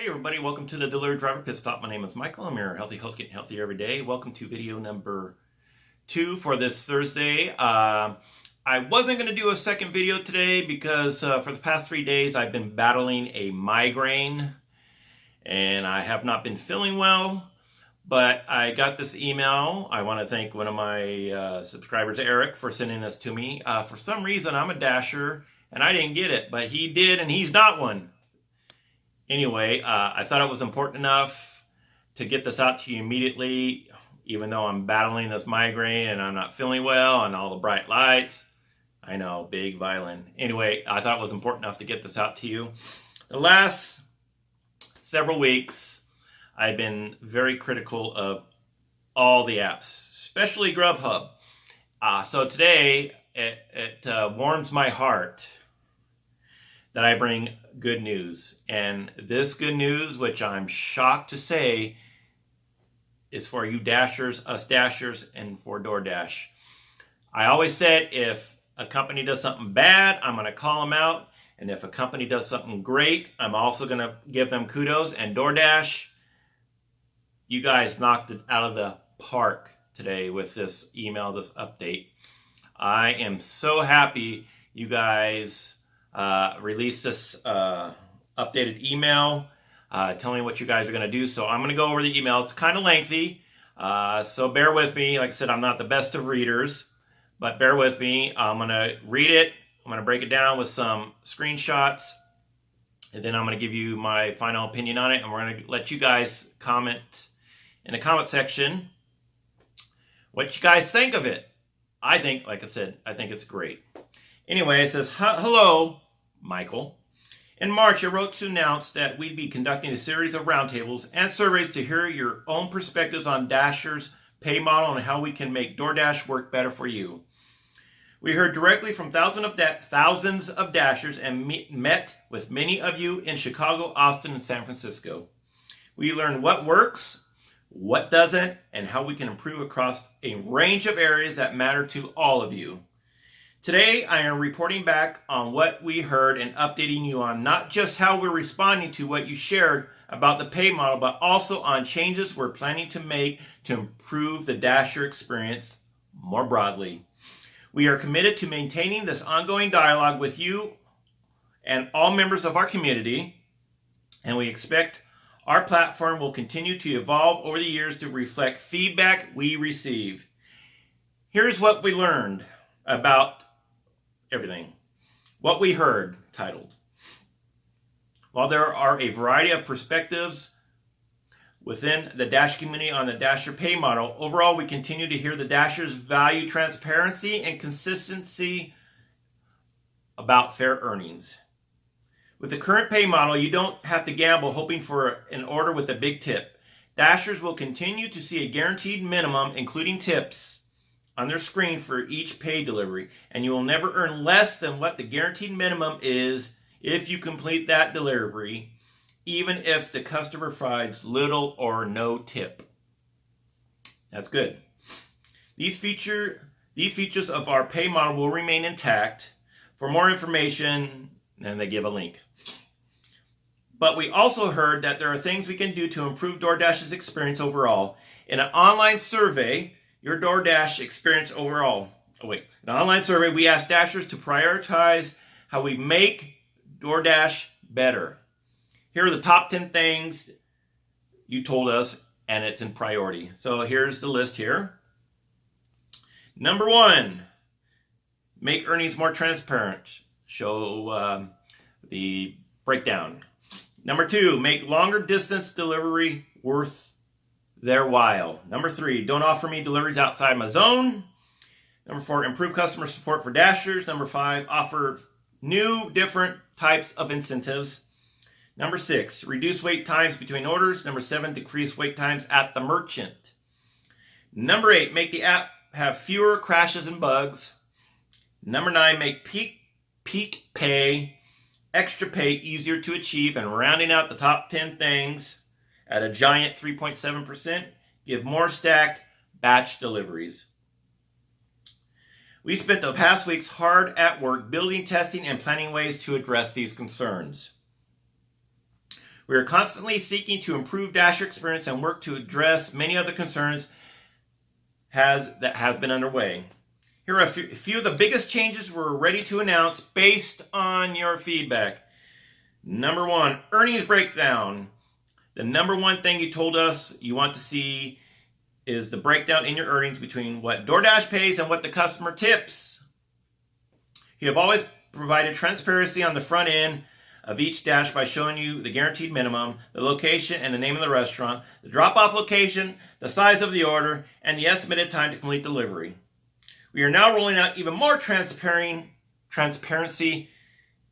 Hey everybody, welcome to the Delivery Driver Pit Stop. My name is Michael. I'm your healthy host, getting healthier every day. Welcome to video number 2 for this Thursday. I wasn't going to do a second video today because for the past 3 days I've been battling a migraine and I have not been feeling well. But I got this email. I want to thank one of my subscribers, Eric, for sending this to me. For some reason, I'm a Dasher and I didn't get it, but he did and he's not one. Anyway, I thought it was important enough to get this out to you immediately, even though I'm battling this migraine and I'm not feeling well and all the bright lights. I know, big violin. Anyway, I thought it was important enough to get this out to you. The last several weeks, I've been very critical of all the apps, especially Grubhub. So today, it warms my heart that I bring good news. And this good news, which I'm shocked to say, is for you Dashers, us Dashers, and for DoorDash. I always said if a company does something bad, I'm going to call them out. And if a company does something great, I'm also going to give them kudos. And DoorDash, you guys knocked it out of the park today with this email, this update. I am so happy you guys release this updated email telling me what you guys are going to do. So I'm going to go over the email. It's kind of lengthy, so bear with me. Like I said, I'm not the best of readers, but bear with me. I'm going to read it. I'm going to break it down with some screenshots, and then I'm going to give you my final opinion on it, and we're going to let you guys comment in the comment section what you guys think of it. I think, like I said, I think it's great. Anyway, it says, hello, Michael. In March, I wrote to announce that we'd be conducting a series of roundtables and surveys to hear your own perspectives on Dasher's pay model and how we can make DoorDash work better for you. We heard directly from thousands of Dashers and met with many of you in Chicago, Austin, and San Francisco. We learned what works, what doesn't, and how we can improve across a range of areas that matter to all of you. Today, I am reporting back on what we heard and updating you on not just how we're responding to what you shared about the pay model, but also on changes we're planning to make to improve the Dasher experience more broadly. We are committed to maintaining this ongoing dialogue with you and all members of our community, and we expect our platform will continue to evolve over the years to reflect feedback we receive. Here's what we learned about everything. What we heard, titled. While there are a variety of perspectives within the Dash community on the Dasher pay model, overall we continue to hear the Dashers value transparency and consistency about fair earnings. With the current pay model, you don't have to gamble hoping for an order with a big tip. Dashers will continue to see a guaranteed minimum, including tips, on their screen for each pay delivery, and you will never earn less than what the guaranteed minimum is if you complete that delivery, even if the customer provides little or no tip. That's good. These features of our pay model will remain intact. For more information, and they give a link. But we also heard that there are things we can do to improve DoorDash's experience overall. In an online survey, your DoorDash experience overall. In an online survey, we asked Dashers to prioritize how we make DoorDash better. Here are the top 10 things you told us, and it's in priority. So here's the list here. Number 1, make earnings more transparent. Show the breakdown. Number 2, make longer distance delivery worth their while. Number 3, don't offer me deliveries outside my zone. Number 4, improve customer support for Dashers. Number 5, offer new, different types of incentives. Number 6, reduce wait times between orders. Number 7, decrease wait times at the merchant. Number 8, make the app have fewer crashes and bugs. Number 9, make peak pay, extra pay easier to achieve. And rounding out the top 10 things, at a giant 3.7%, give more stacked batch deliveries. We spent the past weeks hard at work building, testing, and planning ways to address these concerns. We are constantly seeking to improve Dasher experience and work to address many of the concerns that has been underway. Here are a few of the biggest changes we're ready to announce based on your feedback. Number 1, earnings breakdown. The number one thing you told us you want to see is the breakdown in your earnings between what DoorDash pays and what the customer tips. You have always provided transparency on the front end of each dash by showing you the guaranteed minimum, the location and the name of the restaurant, the drop-off location, the size of the order, and the estimated time to complete delivery. We are now rolling out even more transparency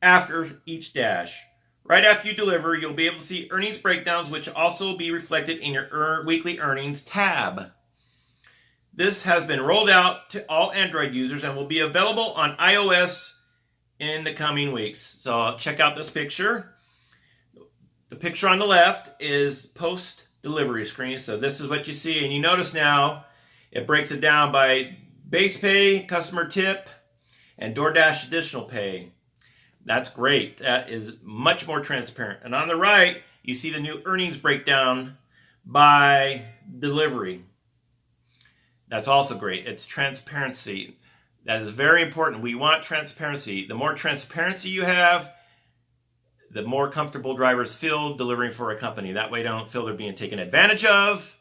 after each dash. Right after you deliver, you'll be able to see earnings breakdowns, which also will be reflected in your weekly earnings tab. This has been rolled out to all Android users and will be available on iOS in the coming weeks. So check out this picture. The picture on the left is post-delivery screen. So this is what you see. And you notice now it breaks it down by base pay, customer tip, and DoorDash additional pay. That's great. That is much more transparent. And on the right, you see the new earnings breakdown by delivery. That's also great. It's transparency. That is very important. We want transparency. The more transparency you have, the more comfortable drivers feel delivering for a company. That way they don't feel they're being taken advantage of,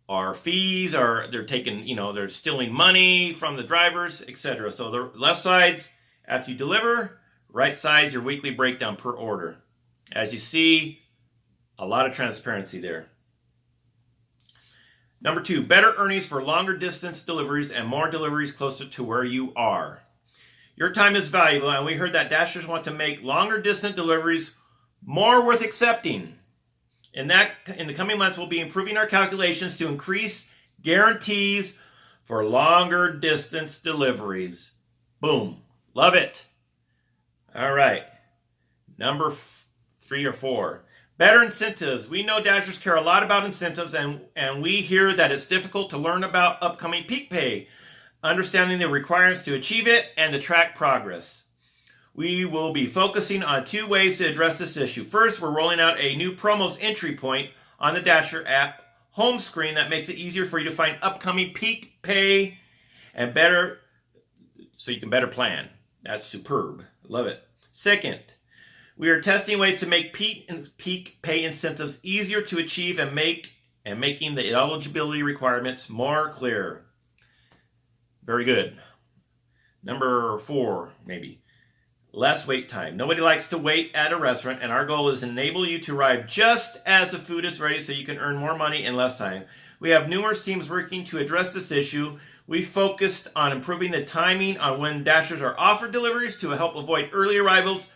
or fees, or they're taking, they're stealing money from the drivers, etc. So the left side's after you deliver, right side's your weekly breakdown per order. As you see, a lot of transparency there. Number 2, better earnings for longer distance deliveries and more deliveries closer to where you are. Your time is valuable, and we heard that Dashers want to make longer distance deliveries more worth accepting. In the coming months, we'll be improving our calculations to increase guarantees for longer distance deliveries. Boom. Love it. All right. Number 3 or 4. Better incentives. We know Dashers care a lot about incentives, and we hear that it's difficult to learn about upcoming peak pay, understanding the requirements to achieve it, and to track progress. We will be focusing on 2 ways to address this issue. First, we're rolling out a new promos entry point on the Dasher app home screen that makes it easier for you to find upcoming peak pay and so you can better plan. That's superb. Love it. Second, we are testing ways to make peak pay incentives easier to achieve and making the eligibility requirements more clear. Very good. Number 4, maybe. Less wait time. Nobody likes to wait at a restaurant, and our goal is to enable you to arrive just as the food is ready so you can earn more money in less time. We have numerous teams working to address this issue. We focused on improving the timing on when Dashers are offered deliveries to help avoid early arrivals,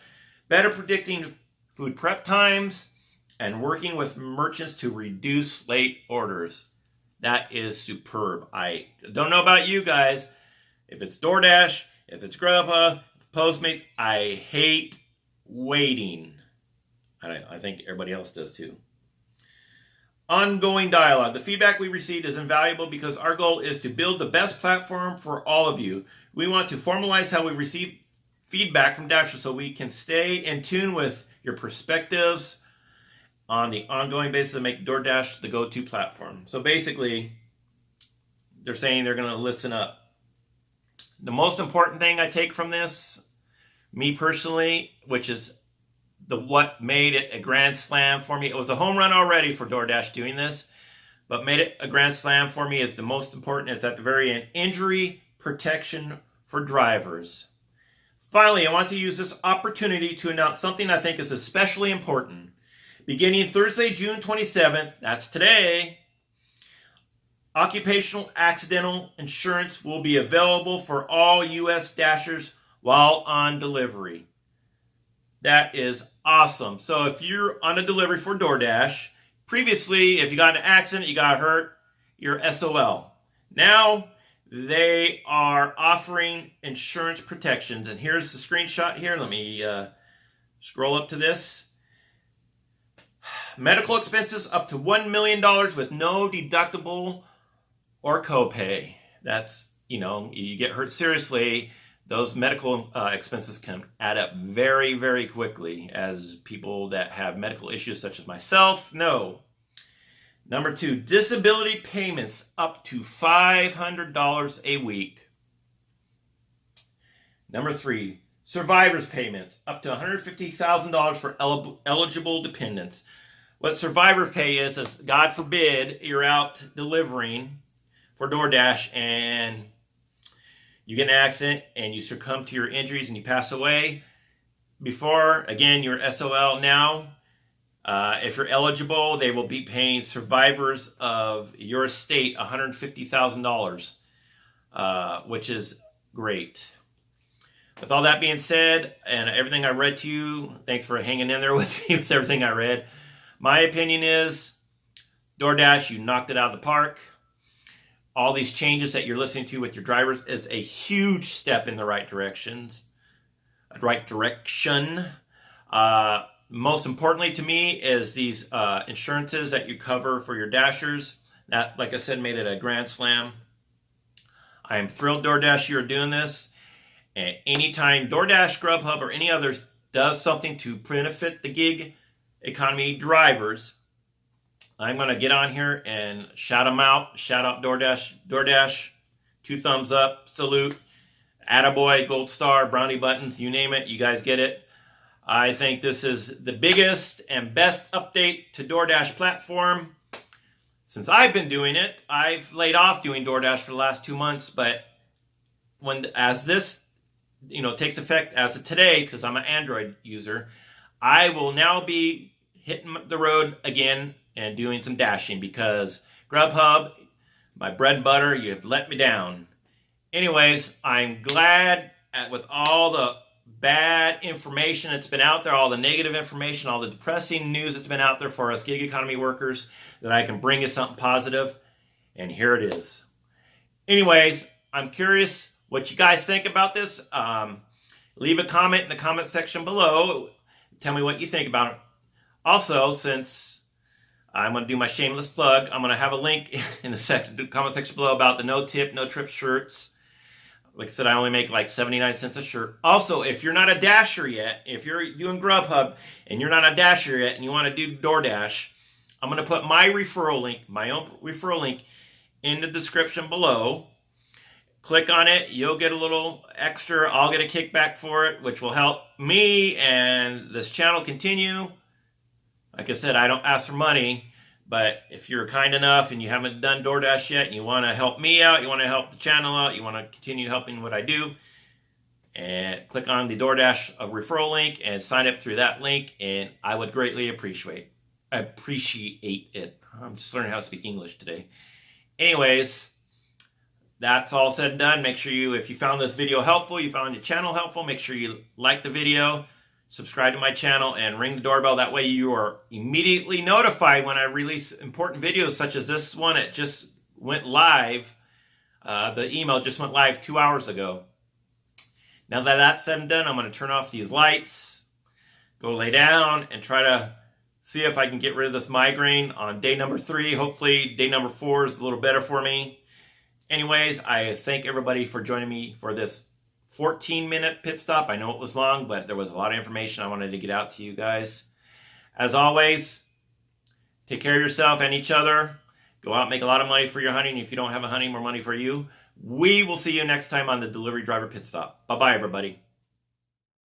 better predicting food prep times, and working with merchants to reduce late orders. That is superb. I don't know about you guys. If it's DoorDash, if it's Grubhub, Postmates, I hate waiting. I think everybody else does too. Ongoing dialogue. The feedback we received is invaluable because our goal is to build the best platform for all of you. We want to formalize how we receive feedback from Dasher so we can stay in tune with your perspectives on the ongoing basis and make DoorDash the go-to platform. So basically, they're saying they're going to listen up. The most important thing I take from this, me personally, which is what made it a grand slam for me. It was a home run already for DoorDash doing this, but made it a grand slam for me is the most important. It's at the very end. Injury protection for drivers. Finally, I want to use this opportunity to announce something I think is especially important. Beginning Thursday, June 27th, that's today, occupational accidental insurance will be available for all U.S. Dashers while on delivery. That is awesome. So if you're on a delivery for DoorDash, previously, if you got in an accident, you got hurt, you're SOL. Now, they are offering insurance protections. And here's the screenshot here. Let me scroll up to this. Medical expenses up to $1 million with no deductible or copay. That's, you get hurt seriously, those medical expenses can add up very, very quickly, as people that have medical issues such as myself know. Number 2, disability payments up to $500 a week. Number 3, survivor's payments up to $150,000 for eligible dependents. What survivor pay is God forbid you're out delivering for DoorDash and you get in an accident and you succumb to your injuries and you pass away. Before, again, you're SOL. Now, if you're eligible, they will be paying survivors of your estate $150,000, which is great. With all that being said, and everything I read to you, thanks for hanging in there with me with everything I read. My opinion is, DoorDash, you knocked it out of the park. All these changes that you're listening to with your drivers is a huge step in the right direction. Most importantly to me is these insurances that you cover for your Dashers. That, like I said, made it a grand slam. I am thrilled, DoorDash, you're doing this. And anytime DoorDash, Grubhub, or any others does something to benefit the gig economy drivers, I'm going to get on here and shout them out. Shout out DoorDash. DoorDash, 2 thumbs up, salute, attaboy, gold star, brownie buttons, you name it, you guys get it. I think this is the biggest and best update to DoorDash platform since I've been doing it. I've laid off doing DoorDash for the last 2 months, but as this takes effect as of today, because I'm an Android user, I will now be hitting the road again and doing some dashing, because Grubhub, my bread and butter, you have let me down. Anyways, I'm glad with all the bad information that's been out there, all the negative information, all the depressing news that's been out there for us gig economy workers, that I can bring you something positive, and here it is. Anyways, I'm curious what you guys think about this. Leave a comment in the comment section below. Tell me what you think about it. Also, since I'm going to do my shameless plug, I'm going to have a link in the comment section below about the no tip, no trip shirts. Like I said, I only make like 79 cents a shirt. Also, if you're not a Dasher yet, if you're doing Grubhub and you're not a Dasher yet and you want to do DoorDash, I'm going to put my referral link, my own referral link, in the description below. Click on it. You'll get a little extra. I'll get a kickback for it, which will help me and this channel continue. Like I said, I don't ask for money, but if you're kind enough and you haven't done DoorDash yet and you want to help me out, you want to help the channel out, you want to continue helping what I do, and click on the DoorDash referral link and sign up through that link, and I would greatly appreciate it. I'm just learning how to speak English today. Anyways, that's all said and done. Make sure if you found this video helpful, you found the channel helpful, make sure you like the video, subscribe to my channel, and ring the doorbell. That way you are immediately notified when I release important videos such as this one. It just went live. The email just went live 2 hours ago. Now that that's said and done, I'm going to turn off these lights, go lay down, and try to see if I can get rid of this migraine on day number 3. Hopefully day number 4 is a little better for me. Anyways, I thank everybody for joining me for this 14-minute pit stop. I know it was long, but there was a lot of information I wanted to get out to you guys. As always, take care of yourself and each other. Go out and make a lot of money for your honey, and if you don't have a honey, more money for you. We will see you next time on the Delivery Driver Pit Stop. Bye-bye, everybody.